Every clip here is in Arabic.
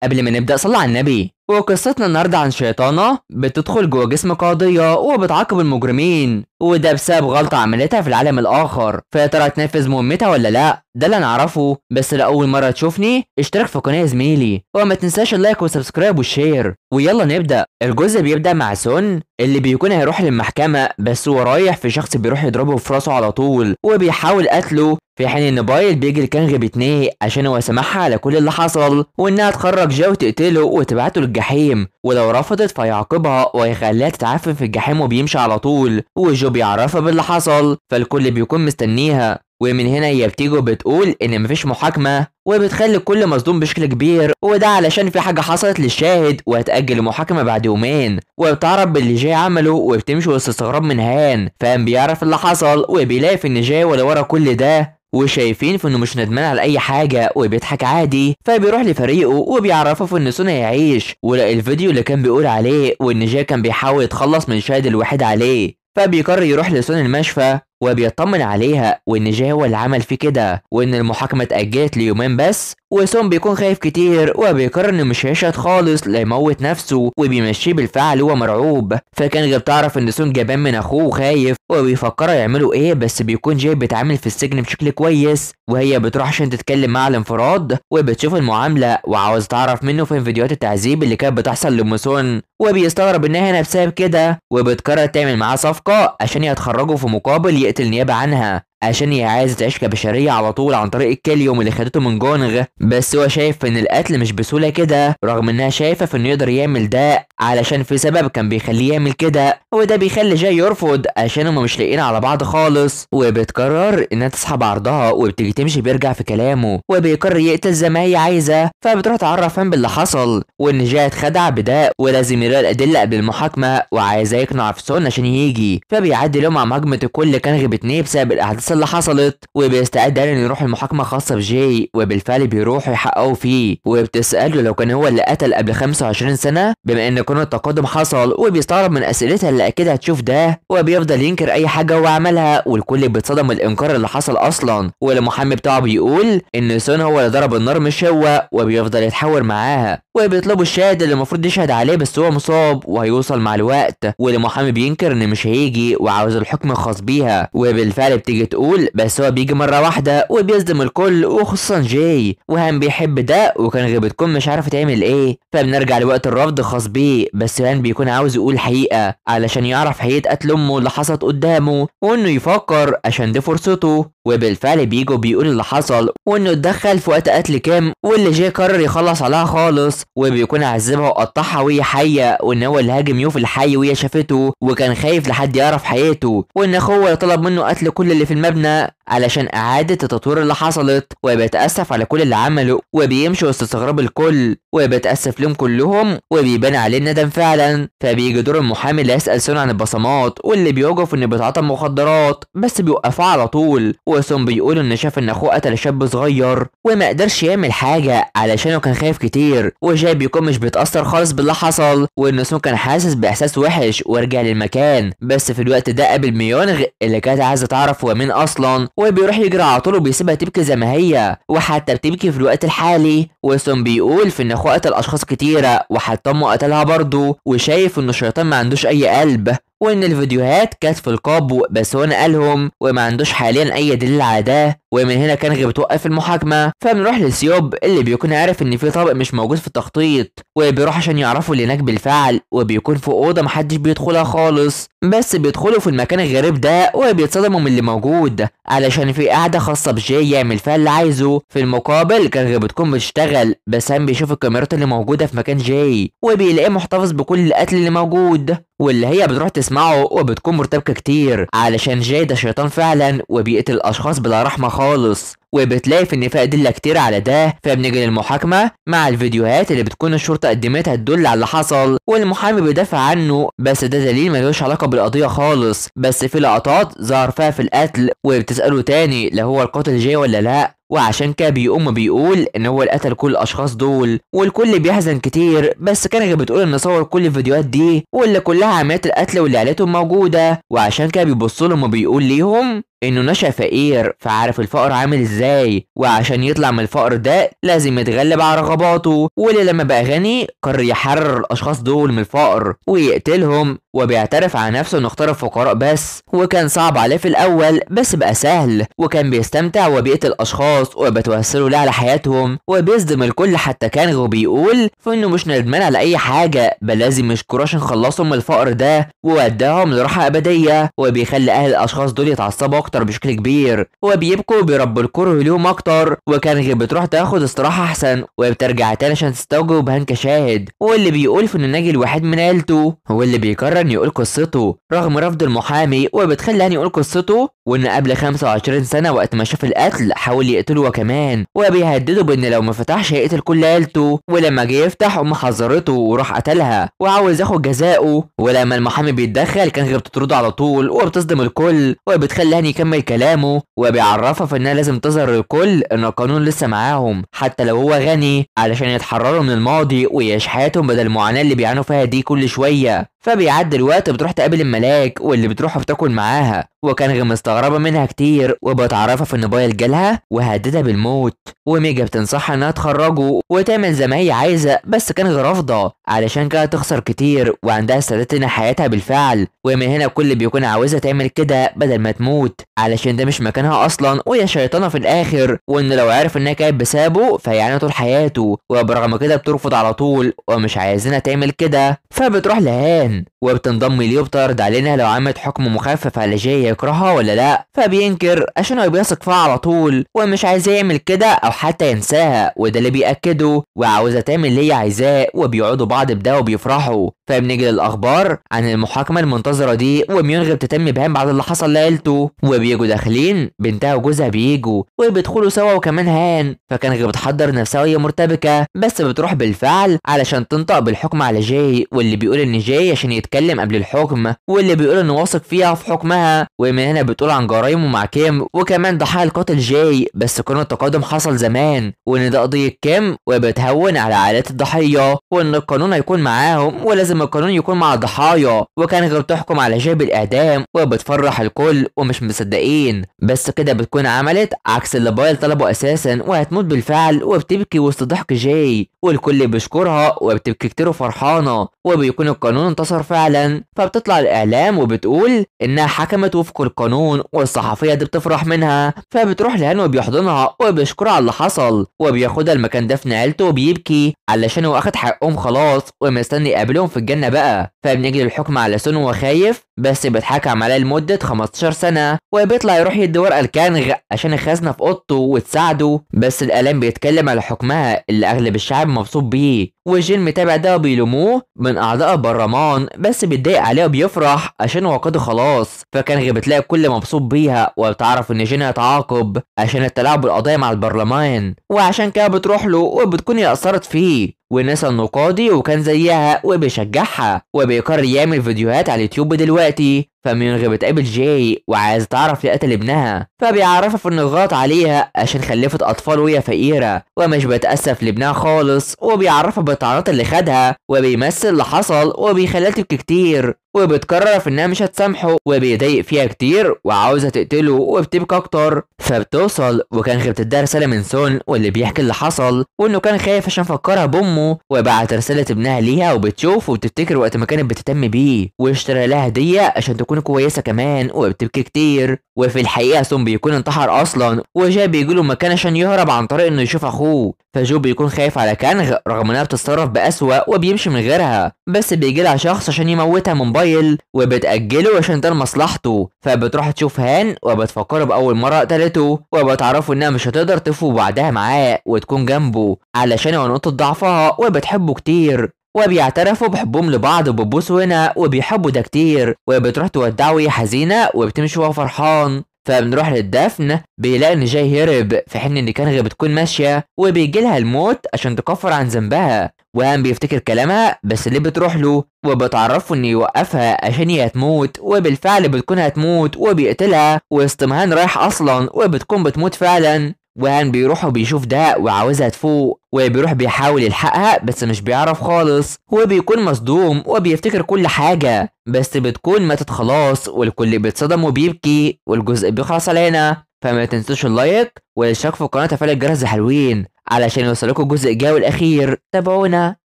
قبل ما نبدأ صلى على النبي. وقصتنا النهارده عن شيطانة بتدخل جوه جسم قاضية وبتعاقب المجرمين، وده بسبب غلطة عملتها في العالم الآخر. فيا ترى تنفذ مهمتها ولا لا؟ ده اللي نعرفه. بس لأول مرة تشوفني اشترك في القناة يا زميلي، وما تنساش اللايك والسبسكرايب والشير. ويلا نبدأ. الجزء بيبدأ مع سون اللي بيكون هيروح للمحكمة، بس هو رايح في شخص بيروح يضربه في راسه على طول وبيحاول قتله، في حين ان بايل بيجي لكانغ باتنيه عشان هو سامحها على كل اللي حصل، وانها تخرج جو وتقتله وتبعته للجحيم، ولو رفضت فيعاقبها ويخليها تتعفن في الجحيم وبيمشي على طول. وجو بيعرفها باللي حصل، فالكل بيكون مستنيها. ومن هنا هي بتيجي وبتقول ان مفيش محاكمة، وبتخلي الكل مصدوم بشكل كبير، وده علشان في حاجة حصلت للشاهد وهتأجل المحاكمة بعد يومين. وبتعرف باللي جاي عمله وبتمشي وسط استغراب من هان، فهان بيعرف اللي حصل وبيلاقي في ان جاي ولا ورا كل ده، وشايفين في انه مش ندمان على اي حاجه وبيضحك عادي. فبيروح لفريقه وبيعرفه في ان سون هيعيش، ولقى الفيديو اللي كان بيقول عليه، وان جاي كان بيحاول يتخلص من الشاهد الوحيد عليه. فبيقرر يروح لسون المشفى وبيطمن عليها، وان جاي هو اللي عمل فيه كده، وان المحاكمه اتاجلت ليومين بس. وسون بيكون خايف كتير وبيقرر انه مش هيشهد خالص لا يموت نفسه، وبيمشيه بالفعل هو مرعوب. فكان بتعرف ان سون جبان من اخوه وخايف، وبيفكروا يعملوا ايه، بس بيكون جاي بيتعامل في السجن بشكل كويس، وهي بتروح عشان تتكلم معاه على انفراد وبتشوف المعامله، وعاوز تعرف منه فين فيديوهات التعذيب اللي كانت بتحصل لام سون، وبيستغرب انها هنا بسبب كده. وبتقرر تعمل معاه صفقه عشان يتخرجوا في مقابل يقتل نيابه عنها، عشان هي عايزه تعيش كبشريه على طول عن طريق الكليوم اللي خدته من جونغ. بس هو شايف ان القتل مش بسهوله كده، رغم انها شايفه في انه يقدر يعمل ده علشان في سبب كان بيخليه يعمل كده، وده بيخلي جاي يرفض عشان هما مش لاقيين على بعض خالص. وبتقرر انها تسحب عرضها وبتيجي تمشي بيرجع في كلامه، وبيقرر يقتل زي ما هي عايزه. فبتروح تعرف فان باللي حصل، وان جاي اتخدع بده ولازم يلاقي الادله قبل المحاكمه، وعايزاه يقنع في سون عشان يجي. فبيعدي لهم مع مهاجمه الكل كان باتنيه بسبب الاحداث اللي حصلت، وبيستعد ان يروح المحاكمه خاصه بجاي، وبالفعل بيروحوا يحققوا فيه. وبتساله لو كان هو اللي قتل قبل 25 سنه، بما ان كون التقادم حصل، وبيستغرب من اسئلتها اللي اكيد هتشوف ده، وبيفضل ينكر اي حاجه هو عملها، والكل بيتصدم من الانكار اللي حصل اصلا. والمحامي بتاعه بيقول ان سون هو اللي ضرب النار مش هو، وبيفضل يتحاور معاها، وبيطلبوا الشاهد اللي المفروض يشهد عليه، بس هو مصاب وهيوصل مع الوقت. والمحامي بينكر ان مش هيجي وعاوز الحكم الخاص بيها، وبالفعل بتيجي تقول بس هو بيجي مره واحده وبيصدم الكل وخصوصا جاي، وهان بيحب ده، وكان بتكون مش عارفه تعمل ايه. فبنرجع لوقت الرفض الخاص بيه، بس هان بيكون عاوز يقول الحقيقه علشان يعرف حقيقه قتل امه اللي حصلت قدامه، وانه يفكر عشان دي فرصته. وبالفعل بيجي وبيقول اللي حصل، وانه اتدخل في وقت قتل كيم، واللي جاي قرر يخلص عليها خالص، وبيكون عذبها وقطعها وهي حيه، وان هو اللي هاجم يو في الحي وهي شافته، وكان خايف لحد يعرف حقيقته، وان اخوه طلب منه قتل كل اللي في المبنى علشان اعاده التطوير اللي حصلت. وبيتاسف على كل اللي عمله، وبيمشي وسط استغراب الكل، وبيتاسف لهم كلهم، وبيبان عليه الندم فعلا. فبيجي دور المحامي اللي يسال سون عن البصمات، واللي بيوقف ان بيتعاطى مخدرات، بس بيوقفوه على طول. وسون بيقول ان شاف ان اخوه قتل شاب صغير وما قدرش يعمل حاجه علشانه كان خايف كتير، وجاي بيكون مش بيتاثر خالص باللي حصل، وان سون كان حاسس باحساس وحش ورجع للمكان. بس في الوقت ده قابل ميونغ اللي كانت عايزه تعرف هو مين اصلا، وبيروح يجري على طول وبيسيبها تبكي زي ما هي، وحتى بتبكي في الوقت الحالي. وسون بيقول في ان اخوه قتل اشخاص كتيره، وحتى امه قتلها برضه، وشايف انه الشيطان ما عندوش اي قلب، وان الفيديوهات كانت في القبو بس هو نقلهم، وما عندوش حاليا اي دليل على ده. ومن هنا كان بتوقف المحاكمه. فبنروح لسيوب اللي بيكون عارف ان في طابق مش موجود في التخطيط، وبيروح عشان يعرفوا اللي هناك بالفعل، وبيكون في اوضه محدش بيدخلها خالص، بس بيدخلوا في المكان الغريب ده وبيتصدموا من اللي موجود، علشان في قاعده خاصه بجاي يعمل فيها اللي عايزه. في المقابل كان بتكون بتشتغل، بس هم بيشوف الكاميرات اللي موجوده في مكان جاي، وبيلاقيه محتفظ بكل القتل اللي موجود، واللي هي بتروح تسمعه، وبتكون مرتبكه كتير علشان جاي ده شيطان فعلا وبيقتل الاشخاص بلا رحمه خالص. وبتلاقي في ان في ادله كتير على ده. فبنيجي للمحاكمه مع الفيديوهات اللي بتكون الشرطه قدمتها تدل على اللي حصل، والمحامي بيدافع عنه، بس ده دليل ملوش علاقه بالقضيه خالص، بس في لقطات ظهر فيها في القتل، وبتساله تاني لو هو القاتل جاي ولا لا، وعشان كده بيقوم بيقول ان هو اللي قتل كل الاشخاص دول، والكل بيحزن كتير. بس كان بتقول ان صور كل الفيديوهات دي واللي كلها عمليات القتل واللي عيلتهم موجوده، وعشان كده بيبص لهم وبيقول ليهم انه نشأ فقير فعارف الفقر عامل ازاي، وعشان يطلع من الفقر ده لازم يتغلب على رغباته، واللي لما بقى غني قرر يحرر الاشخاص دول من الفقر ويقتلهم، وبيعترف على نفسه انه اختار الفقراء بس، وكان صعب عليه في الاول بس بقى سهل، وكان بيستمتع وبيقتل اشخاص وبتوسلوا له على حياتهم وبيصدم الكل، حتى كان وبيقول فانه مش ندمان على اي حاجه بل لازم يشكروه عشان خلصهم من الفقر ده ووداهم لراحه ابديه، وبيخلي اهل الاشخاص دول يتعصبوا اكتر بشكل كبير وبيبكوا وبيربوا الكره ليهم اكتر، وكان بتروح تاخد استراحه احسن وبترجع تاني عشان تستوجب بهان كشاهد، واللي بيقول في انه ناجي الوحيد من عيلته، واللي بيقرر انه يقول قصته رغم رفض المحامي، وبتخلي هاني يقول قصته وان قبل 25 سنه وقت ما شاف القتل حاول يقتله هو كمان، وبيهدده بان لو ما فتحش هيقتل كل عيلته، ولما جه يفتح امه حذرته وراح قتلها وعاوز ياخد جزاؤه، ولما المحامي بيتدخل كان بتطرده على طول وبتصدم الكل، وبتخلي هاني يكمل كلامه وبيعرفها في انها لازم تظهر للكل ان القانون لسه معاهم حتى لو هو غني علشان يتحرروا من الماضي ويعيش حياتهم بدل المعاناه اللي بيعانوا فيها دي كل شويه. فبيعدي الوقت بتروح تقابل الملاك واللي بتروح بتاكل معاها، وكان مستغربه منها كتير وبتعرفها في ان بايل جالها وهددها بالموت، وميجا بتنصحها انها تخرجه وتعمل زي ما هي عايزه، بس كان رافضه علشان كده تخسر كتير وعندها استعداد تنهي حياتها بالفعل، ومن هنا الكل بيكون عاوزها تعمل كده بدل ما تموت علشان ده مش مكانها اصلا، وهي شيطانه في الاخر، وان لو عرف انها كانت بسببه فيعني طول حياته، وبرغم كده بترفض على طول ومش عايزينها تعمل كده، فبتروح لهان وبتنضم ليه وبتعرض علينا لو عملت حكم مخفف على جاي يكرهها ولا لا، فبينكر عشان هو بيثق فيها على طول ومش عايز يعمل كده او حتى ينساها، وده اللي بيأكده وعاوزة تعمل اللي هي عايزاه، وبيقعدوا بعض بده وبيفرحوا. فبنيجي للاخبار عن المحاكمه المنتظره دي، وميونغ بتتم بهام بعد اللي حصل لعيلته، وبيجوا داخلين بنتها وجوزها بيجوا وبيدخلوا سوا وكمان هان، فكان بتحضر نفسها وهي مرتبكه بس بتروح بالفعل علشان تنطق بالحكم على جاي، واللي بيقول ان جاي عشان يتكلم قبل الحكم، واللي بيقول انه واثق فيها في حكمها، ومن هنا بتقول عن جرايمه مع كيم وكمان ضحايا القاتل جاي، بس كان التقادم حصل زمان وان ده قضيه كيم وبتهون على عائلات الضحيه، وان القانون هيكون معاهم ولازم القانون يكون مع الضحايا، وكان بتحكم على جاي بالاعدام وبتفرح الكل ومش مصدقين، بس كده بتكون عملت عكس اللي بايل طلبه اساسا وهتموت بالفعل، وبتبكي وسط ضحك جاي والكل بيشكرها وبتبكي كتير وفرحانه، وبيكون القانون انتصر فعلا، فبتطلع الاعلام وبتقول انها حكمت وفق القانون، والصحفيه دي بتفرح منها، فبتروح لهان وبيحضنها وبيشكرها على اللي حصل، وبياخدها المكان دفن عيلته وبيبكي علشان هو اخد حقهم خلاص ومستني يقابلهم في الجنه بقى. فبنجي الحكم على سون وهو خايف بس بيتحكم عليه لمده 15 سنه، وبيطلع يروح يدي ورقه لكانغ عشان يخزنها في اوضته وتساعده، بس الاعلام بيتكلم على حكمها اللي اغلب الشعب مبسوط بيه، وجين متابع ده وبيلوموه من اعضاء البرلمان بس بيتضايق عليه وبيفرح عشان هو قاضي خلاص، فكان بتلاقي الكل مبسوط بيها وبتعرف ان جين هيتعاقب عشان التلاعب بالقضايا مع البرلمان، وعشان كده بتروح له وبتكون هي اثرت فيه ونسى انه قاضي وكان زيها وبيشجعها، وبيقرر يعمل فيديوهات على اليوتيوب دلوقتي. فميونغ بتقابل جاي وعايز تعرف ليه قتل ابنها، فبيعرفها في انه غلط عليها عشان خلفت اطفال وهي فقيره ومش بتاسف لابنها خالص، وبيعرفها بالطعنات اللي خدها وبيمثل اللي حصل وبيخليها تبكي كتير، وبتقرر في انها مش هتسامحه وبيضايق فيها كتير وعاوزه تقتله وبتبكي اكتر، فبتوصل وكان بتديها رساله من سون واللي بيحكي اللي حصل وانه كان خايف عشان فكرها بامه، وبعت رساله ابنها ليها وبتشوف وبتفتكر وقت ما كانت بتهتم بيه، واشترى لها هديه عشان تكون كويسه كمان وبتبكي كتير، وفي الحقيقه سون بيكون انتحر اصلا، وجاي بيجيله مكان عشان يهرب عن طريق انه يشوف اخوه، فجو بيكون خايف على كانغ رغم انها بتتصرف بأسوأ وبيمشي من غيرها، بس بيجي لها شخص عشان يموتها من بايل وبتأجله عشان ده لمصلحته، فبتروح تشوف هان وبتفكره بأول مرة قتلته، وبتعرفوا انها مش هتقدر تفوق بعدها معاه وتكون جنبه علشان هو نقطة ضعفها وبتحبه كتير، وبيعترفوا بحبهم لبعض وبيبوسوا هنا وبيحبوا ده كتير، وبتروح تودعه وهي حزينة وبتمشي وهو فرحان. فبنروح للدفن بيلاقي ان جاي هرب في حين ان كانغ بتكون ماشيه وبيجي لها الموت عشان تكفر عن ذنبها، وهان بيفتكر كلامها بس اللي بتروح له وبتعرفه انه يوقفها عشان هي هتموت، وبالفعل بتكون هتموت وبيقتلها وسط ما هان رايح اصلا وبتكون بتموت فعلا، وهان بيروح وبيشوف ده وعاوزها تفوق، وبيروح بيحاول يلحقها بس مش بيعرف خالص، وبيكون مصدوم وبيفتكر كل حاجة، بس بتكون ماتت خلاص والكل بيتصدم وبيبكي، والجزء بيخلص علينا. فما تنسوش اللايك والاشتراك في القناة وتفعيل الجرس حلوين علشان يوصلكوا الجزء الجاي والأخير. تابعونا،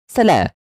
سلام.